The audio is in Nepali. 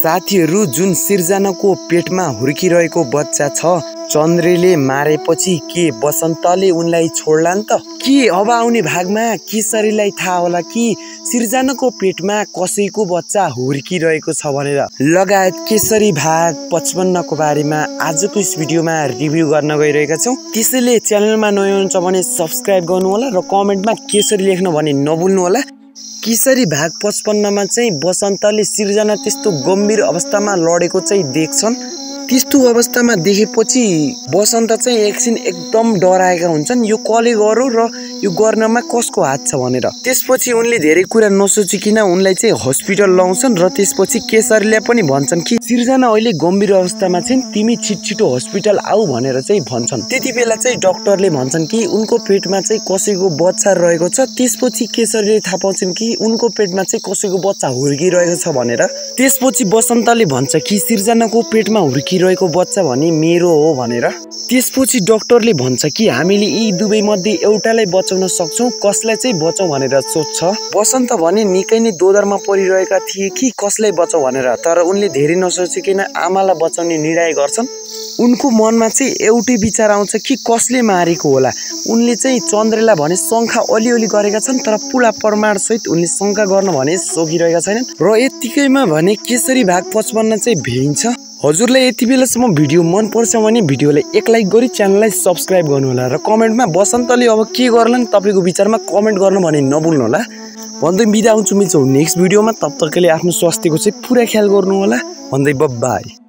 साथीहरू जुन सिर्जनाको पेटमा हुर्किरहेको बच्चा छ चन्द्रले मारेपछि के बसन्तले उनलाई छोड्ला नि त? के अब आउने भागमा केसरीलाई थाहा होला कि सिर्जनाको पेटमा कसैको बच्चा हुर्किरहेको छ भनेर। लगायत केसरी भाग 55 को बारेमा आजको यस भिडियोमा रिभ्यू गर्न गइरहेका छौं। त्यसैले च्यानलमा नयाँ हुनुहुन्छ भने सब्स्क्राइब गर्नु होला र कमेन्टमा केसरी लेख्न भने नभुल्नु होला। केसरी भाग 55 मा चाहिँ बसन्तले सिर्जना त्यस्तो गम्भीर अवस्थामा लडेको चाहिँ देख्छन्। त्यस्तो अवस्थामा देखेपछि बसन्त चाहिँ एकछिन एकदम डराएका हुन्छन्, यो कसले गर्यो र यो गर्नमा कसको हात छ भनेर। त्यसपछि उनले धेरै कुरा नसोचिकिन उनलाई चाहिँ हस्पिटल लाउँछन् र त्यसपछि केसरीले पनि भन्छन् कि सिर्जना अहिले गम्भीर अवस्थामा छन्, तिमी छिटो हस्पिटल आऊ भनेर चाहिँ भन्छन्। त्यतिबेला चाहिँ डाक्टरले भन्छन् कि उनको पेटमा चाहिँ कसैको बच्चा रहेको छ। त्यसपछि केसरीले थाहा पाउँछन् कि उनको पेटमा चाहिँ कसैको बच्चा हुर्किरहेको छ भनेर। त्यसपछि बसन्तले भन्छ कि सिर्जनाको पेटमा हुर्किरहेको बच्चा भने मेरो हो भनेर। त्यसपछि डाक्टरले भन्छ कि हामीले यी दुवै मध्ये एउटालाई बचाउन सक्छौं, कसलाई चाहिँ बचाऊ भनेर सोध्छ। बसन्त भने निकै नै दोधरमा परिरहेका थिए कि कसलाई बचाऊ भनेर, तर उनले धेरै नसोचिकन आमालाई बचाउने निर्णय गर्छन्। उनको मनमा चाहिँ एउटै विचार आउँछ कि कसले मारेको होला। उनले चाहिँ चन्द्रलाई भने शङ्का अलिअलि गरेका छन्, तर पुरा प्रमाण सहित उनले शङ्का गर्न भने सकिरहेका छैनन्। र यतिकैमा भने केसरी भाग 55 चाहिँ भ्याइन्छ। हजुरलाई यति बेलासम्म भिडियो मन पर्छ भने भिडियोलाई एक लाइक गरी च्यानललाई सब्स्क्राइब गर्नु होला र कमेन्टमा बसन्तले अब के गर्लान् तपाईको विचारमा कमेन्ट गर्न भने नभुल्नु होला। भन्दै बिदा हुन्छु, मिल्छौँ नेक्स्ट भिडियोमा। तब तकले आफ्नो स्वास्थ्यको चाहिँ पुरा ख्याल गर्नु होला भन्दै बाइ।